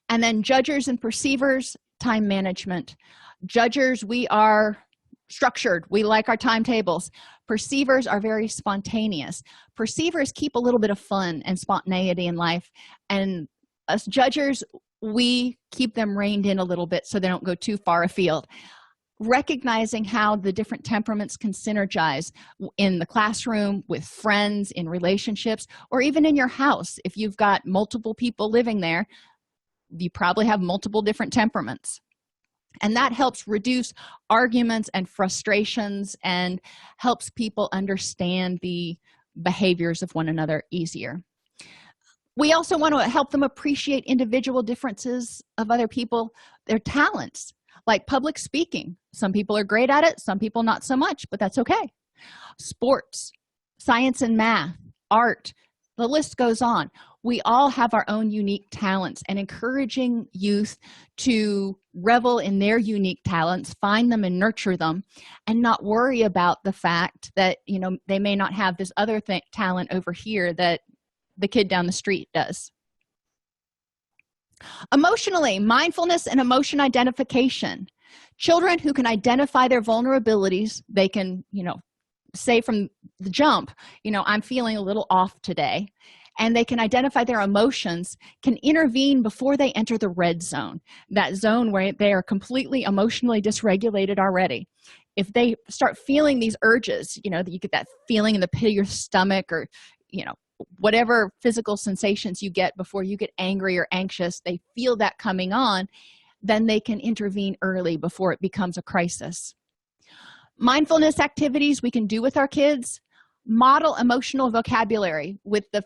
And then judgers and perceivers, time management. Judgers, we are structured. We like our timetables. Perceivers are very spontaneous. Perceivers keep a little bit of fun and spontaneity in life. And us judgers, we keep them reined in a little bit so they don't go too far afield. Recognizing how the different temperaments can synergize in the classroom, with friends, in relationships, or even in your house. If you've got multiple people living there, you probably have multiple different temperaments. And that helps reduce arguments and frustrations and helps people understand the behaviors of one another easier. We also want to help them appreciate individual differences of other people, their talents, like public speaking. Some people are great at it, some people not so much, but that's okay. Sports, science and math, art, the list goes on. We all have our own unique talents, and encouraging youth to revel in their unique talents, find them and nurture them, and not worry about the fact that they may not have this other talent over here that the kid down the street does. Emotionally, mindfulness and emotion identification. Children who can identify their vulnerabilities, they can say from the jump, I'm feeling a little off today. And they can identify their emotions, can intervene before they enter the red zone, that zone where they are completely emotionally dysregulated already. If they start feeling these urges, that you get that feeling in the pit of your stomach, or whatever physical sensations you get before you get angry or anxious, they feel that coming on, then they can intervene early before it becomes a crisis. Mindfulness activities we can do with our kids: model emotional vocabulary with the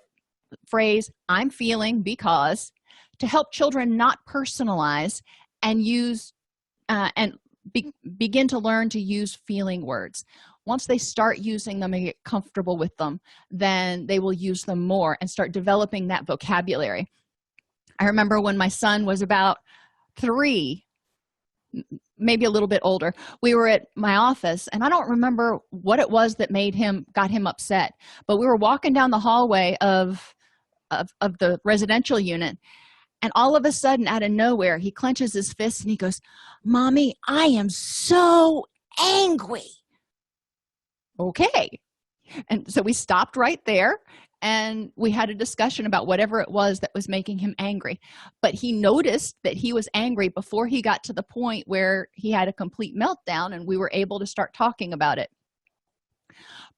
phrase "I'm feeling because," to help children not personalize and use begin to learn to use feeling words. Once they start using them and get comfortable with them, then they will use them more and start developing that vocabulary. I remember when my son was about 3, maybe a little bit older, we were at my office, and I don't remember what it was that got him upset, but we were walking down the hallway of the residential unit, and all of a sudden, out of nowhere, he clenches his fist and he goes, "Mommy, I am so angry." Okay. And so we stopped right there and we had a discussion about whatever it was that was making him angry. But he noticed that he was angry before he got to the point where he had a complete meltdown, and we were able to start talking about it.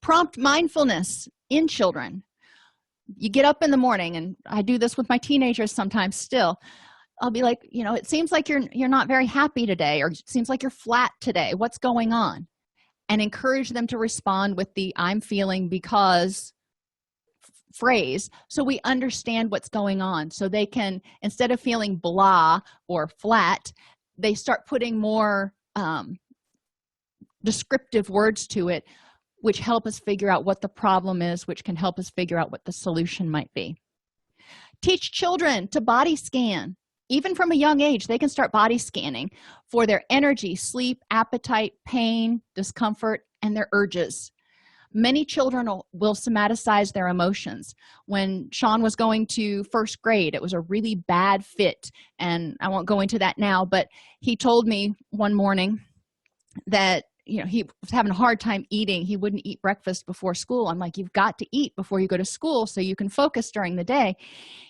Prompt mindfulness in children. You get up in the morning, and I do this with my teenagers sometimes still. I'll be like, it seems like you're not very happy today, or it seems like you're flat today. What's going on? And encourage them to respond with the "I'm feeling because" phrase, so we understand what's going on. So they can, instead of feeling blah or flat, they start putting more descriptive words to it which help us figure out what the problem is, which can help us figure out what the solution might be. Teach children to body scan. Even from a young age, they can start body scanning for their energy, sleep, appetite, pain, discomfort, and their urges. Many children will somaticize their emotions. When Sean was going to first grade, it was a really bad fit, and I won't go into that now, but he told me one morning that he was having a hard time eating. He wouldn't eat breakfast before school. I'm like, you've got to eat before you go to school so you can focus during the day.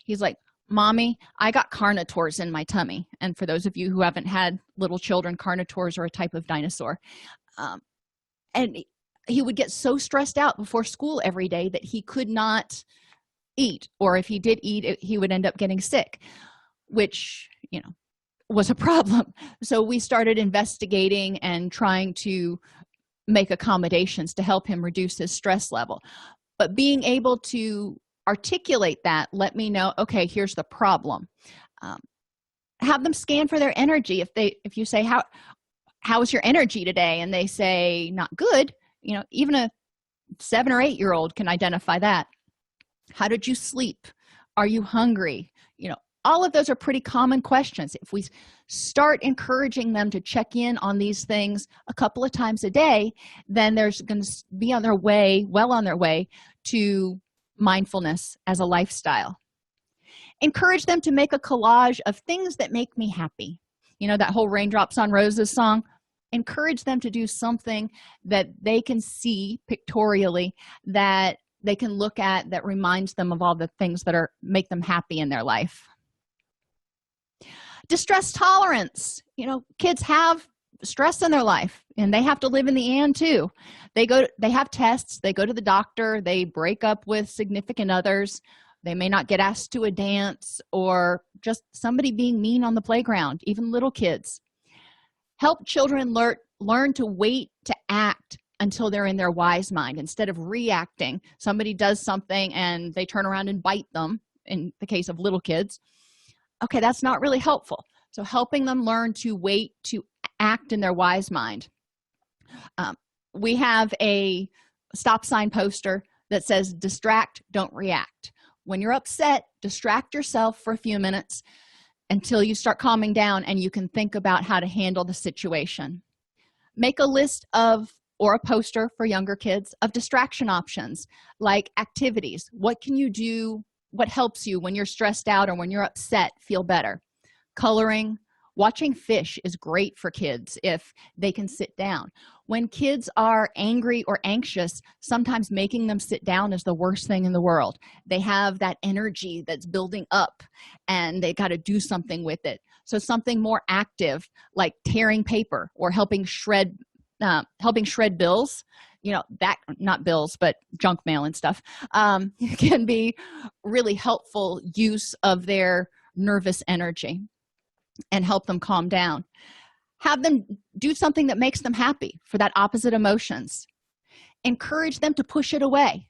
He's like, Mommy, I got carnivores in my tummy. And for those of you who haven't had little children, carnivores are a type of dinosaur. And he would get so stressed out before school every day that he could not eat, or if he did eat, he would end up getting sick, which was a problem. So we started investigating and trying to make accommodations to help him reduce his stress level. But being able to articulate that, let me know, okay, here's the problem. Have them scan for their energy. If you say, how is your energy today? And they say, not good. Even a 7 or 8 year old can identify that. How did you sleep? Are you hungry? All of those are pretty common questions. If we start encouraging them to check in on these things a couple of times a day, then there's going to be well on their way to mindfulness as a lifestyle. Encourage them to make a collage of things that make me happy. That whole Raindrops on Roses song. Encourage them to do something that they can see pictorially, that they can look at, that reminds them of all the things that make them happy in their life. Distress tolerance. Kids have stress in their life, and they have to live in the and too. They have tests, they go to the doctor, they break up with significant others, they may not get asked to a dance, or just somebody being mean on the playground, even little kids. Help children learn to wait to act until they're in their wise mind instead of reacting. Somebody does something and they turn around and bite them, in the case of little kids. Okay, that's not really helpful. So helping them learn to wait to act in their wise mind. We have a stop sign poster that says, distract, don't react. When you're upset, distract yourself for a few minutes until you start calming down and you can think about how to handle the situation. Make a list or a poster for younger kids of distraction options, like activities. What can you do? What helps you when you're stressed out or when you're upset feel better? Coloring. Watching fish is great for kids if they can sit down. When kids are angry or anxious, sometimes making them sit down is the worst thing in the world. They have that energy that's building up and they got to do something with it. So something more active, like tearing paper or helping shred bills, that, not bills, but junk mail and stuff, can be really helpful use of their nervous energy and help them calm down. Have them do something that makes them happy for that opposite emotions. Encourage them to push it away.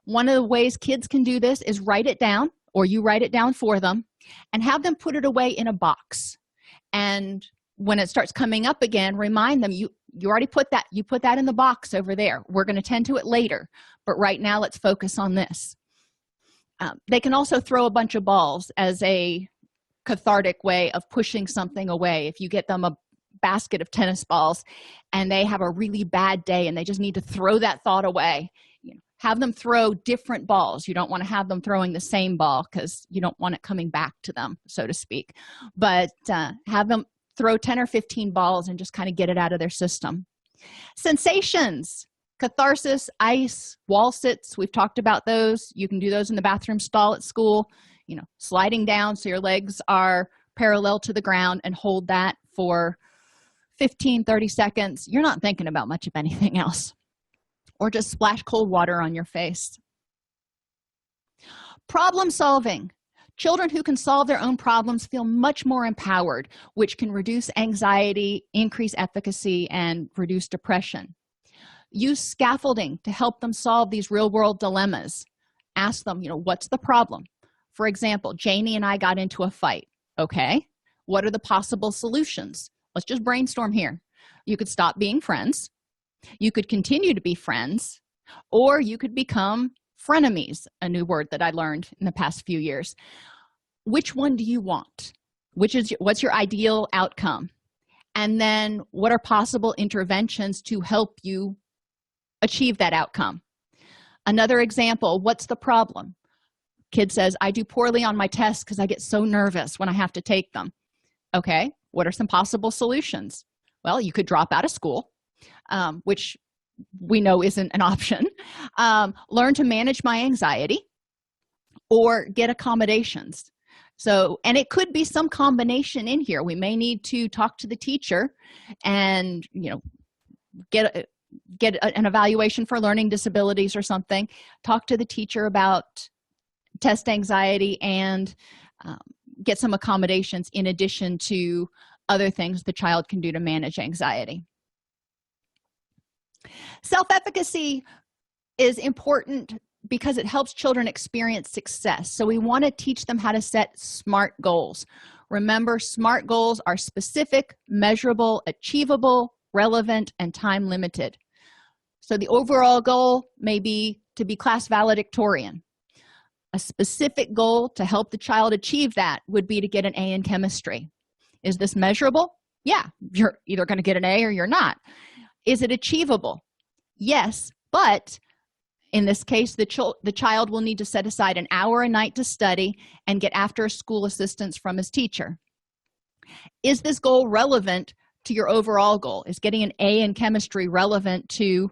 One of the ways kids can do this is write it down, or you write it down for them, and have them put it away in a box. And when it starts coming up again, remind them, you already put that in the box over there. We're going to tend to it later, but right now let's focus on this. They can also throw a bunch of balls as a cathartic way of pushing something away. If you get them a basket of tennis balls and they have a really bad day and they just need to throw that thought away, have them throw different balls. You don't want to have them throwing the same ball because you don't want it coming back to them, so to speak. But have them throw 10 or 15 balls and just kind of get it out of their system. Sensations. Catharsis, ice, wall sits. We've talked about those. You can do those in the bathroom stall at school. Sliding down so your legs are parallel to the ground and hold that for 15-30 seconds. You're not thinking about much of anything else. Or just splash cold water on your face. Problem solving. Children who can solve their own problems feel much more empowered, which can reduce anxiety, increase efficacy, and reduce depression. Use scaffolding to help them solve these real-world dilemmas. Ask them, what's the problem? For example, Janie and I got into a fight. Okay, what are the possible solutions? Let's just brainstorm here. You could stop being friends. You could continue to be friends, Or you could become frenemies, a new word that I learned in the past few years. Which one do you want? What's your ideal outcome? And then what are possible interventions to help you achieve that outcome? Another example, what's the problem? Kid says, I do poorly on my tests because I get so nervous when I have to take them. Okay, what are some possible solutions? Well, you could drop out of school, which we know isn't an option. Learn to manage my anxiety, or get accommodations. So, and it could be some combination in here. We may need to talk to the teacher and, get an evaluation for learning disabilities or something. Talk to the teacher about test anxiety and get some accommodations in addition to other things the child can do to manage anxiety. Self-efficacy is important because it helps children experience success. So we want to teach them how to set SMART goals. Remember, SMART goals are specific, measurable, achievable, relevant, and time limited. So the overall goal may be to be class valedictorian. A specific goal to help the child achieve that would be to get an A in chemistry. Is this measurable? Yeah, you're either going to get an A or you're not. Is it achievable? Yes, but in this case, the child will need to set aside an hour a night to study and get after-school assistance from his teacher. Is this goal relevant to your overall goal? Is getting an A in chemistry relevant to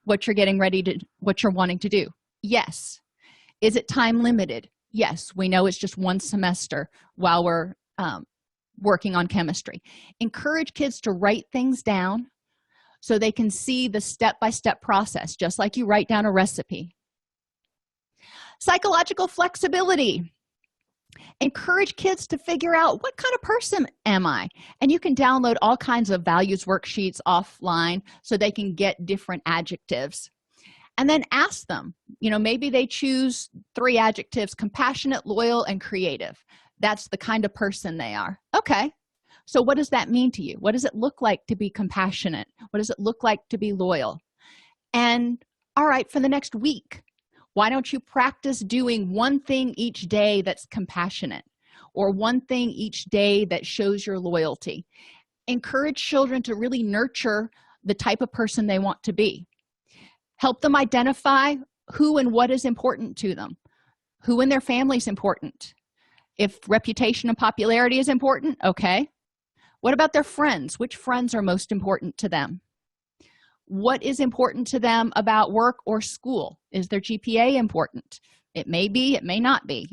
what you're wanting to do? Yes. Is it time limited? Yes. We know it's just one semester while we're working on chemistry. Encourage kids to write things down so they can see the step-by-step process, just like you write down a recipe. Psychological flexibility. Encourage kids to figure out, what kind of person am I? And you can download all kinds of values worksheets offline so they can get different adjectives. And then ask them, maybe they choose 3 adjectives: compassionate, loyal, and creative. That's the kind of person they are. Okay, so what does that mean to you? What does it look like to be compassionate? What does it look like to be loyal? And all right, for the next week, why don't you practice doing one thing each day that's compassionate, or one thing each day that shows your loyalty? Encourage children to really nurture the type of person they want to be. Help them identify who and what is important to them, who in their family is important. If reputation and popularity is important, okay. What about their friends? Which friends are most important to them? What is important to them about work or school? Is their GPA important? It may be, it may not be,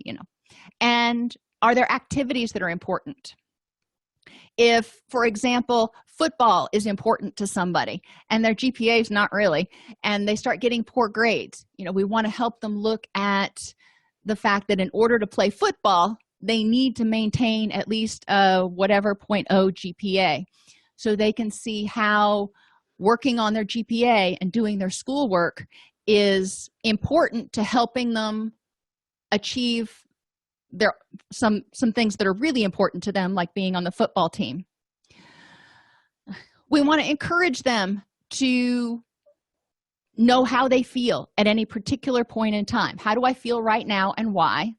And are there activities that are important? If, for example, football is important to somebody and their GPA is not really, and they start getting poor grades, we want to help them look at the fact that in order to play football, they need to maintain at least a whatever 0.0 GPA, so they can see how working on their GPA and doing their schoolwork is important to helping them achieve some things that are really important to them, like being on the football team. We want to encourage them to know how they feel at any particular point in time. How do I feel right now and why?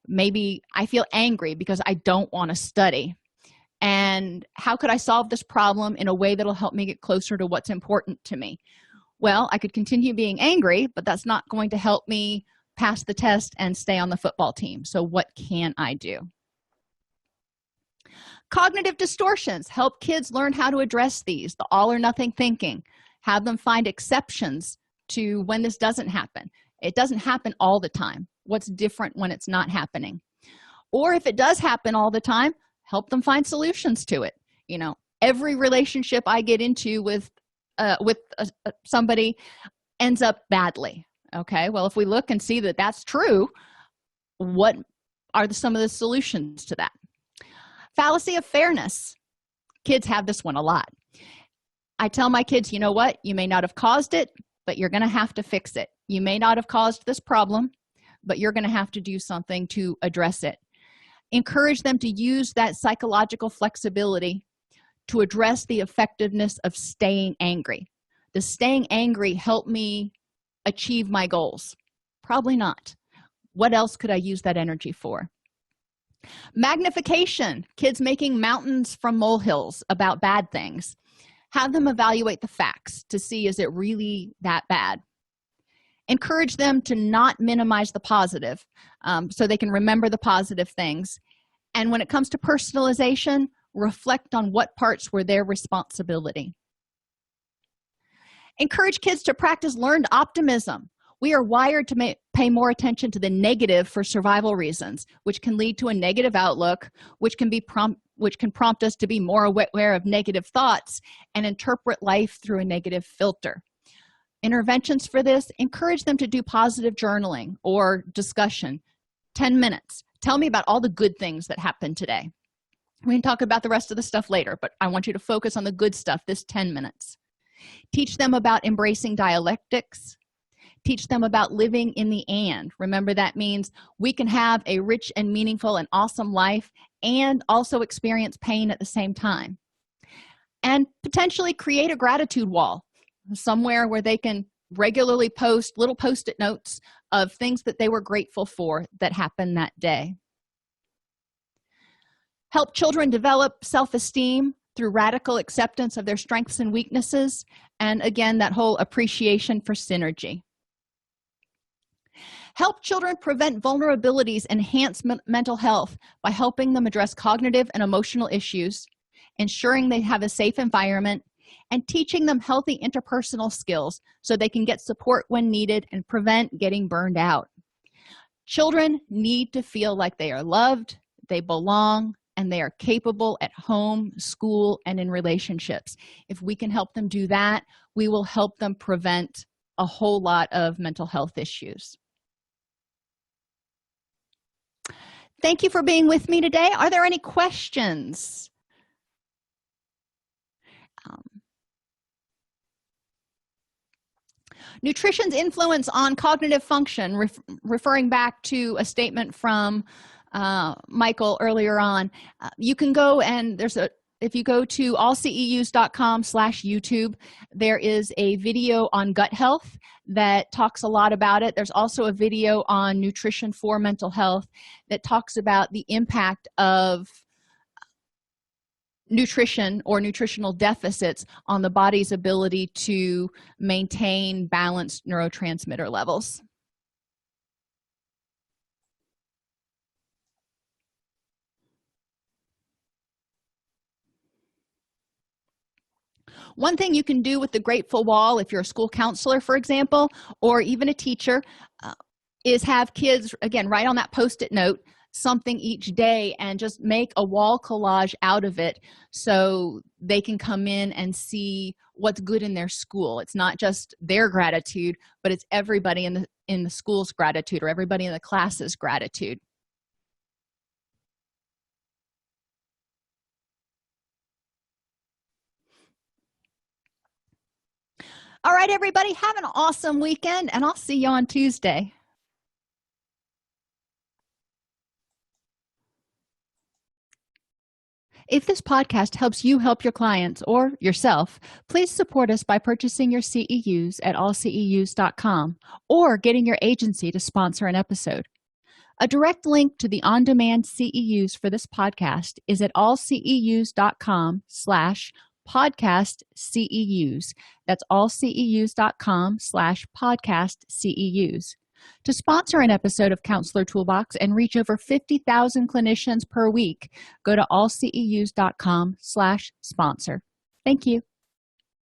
Maybe I feel angry because I don't want to study. And how could I solve this problem in a way that'll help me get closer to what's important to me? Well, I could continue being angry, but that's not going to help me pass the test and stay on the football team. So what can I do? Cognitive distortions. Help kids learn how to address these, the all or nothing thinking. Have them find exceptions to when this doesn't happen. It doesn't happen all the time. What's different when it's not happening? Or if it does happen all the time, help them find solutions to it. Every relationship I get into with somebody ends up badly. Okay, well, if we look and see that that's true, what are some of the solutions to that? Fallacy of fairness. Kids have this one a lot. I tell my kids, you know what? You may not have caused it, but you're going to have to fix it. You may not have caused this problem, but you're going to have to do something to address it. Encourage them to use that psychological flexibility to address the effectiveness of staying angry. Does staying angry help me achieve my goals? Probably not. What else could I use that energy for? Magnification, kids making mountains from molehills about bad things. Have them evaluate the facts to see, is it really that bad? Encourage them to not minimize the positive, so they can remember the positive things. And when it comes to personalization, reflect on what parts were their responsibility. Encourage kids to practice learned optimism. We are wired to pay more attention to the negative for survival reasons, which can lead to a negative outlook, which can prompt us to be more aware of negative thoughts and interpret life through a negative filter. Interventions for this: encourage them to do positive journaling or discussion. 10 minutes. Tell me about all the good things that happened today. We can talk about the rest of the stuff later, but I want you to focus on the good stuff this 10 minutes. Teach them about embracing dialectics. Teach them about living in the and. Remember, that means we can have a rich and meaningful and awesome life and also experience pain at the same time. And potentially create a gratitude wall, somewhere where they can regularly post little post-it notes of things that they were grateful for that happened that day. Help children develop self-esteem through radical acceptance of their strengths and weaknesses, and again, that whole appreciation for synergy. Help children prevent vulnerabilities, enhance mental health by helping them address cognitive and emotional issues, ensuring they have a safe environment, and teaching them healthy interpersonal skills so they can get support when needed and prevent getting burned out. Children need to feel like they are loved, they belong, and they are capable at home, school, and in relationships. If we can help them do that, we will help them prevent a whole lot of mental health issues. Thank you for being with me today. Are there any questions? Nutrition's influence on cognitive function, referring back to a statement from Michael earlier on. You can go and if you go to allceus.com/YouTube, there is a video on gut health that talks a lot about it. There's also a video on nutrition for mental health that talks about the impact of nutrition or nutritional deficits on the body's ability to maintain balanced neurotransmitter levels. One thing you can do with the Grateful Wall, if you're a school counselor, for example, or even a teacher, is have kids, again, write on that Post-it note something each day and just make a wall collage out of it so they can come in and see what's good in their school. It's not just their gratitude, but it's everybody in the school's gratitude, or everybody in the class's gratitude. All right, everybody, have an awesome weekend, and I'll see you on Tuesday. If this podcast helps you help your clients or yourself, please support us by purchasing your CEUs at allceus.com or getting your agency to sponsor an episode. A direct link to the on-demand CEUs for this podcast is at allceus.com/podcast CEUs. That's allceus.com/podcast CEUs. To sponsor an episode of Counselor Toolbox and reach over 50,000 clinicians per week, go to allceus.com/sponsor. Thank you.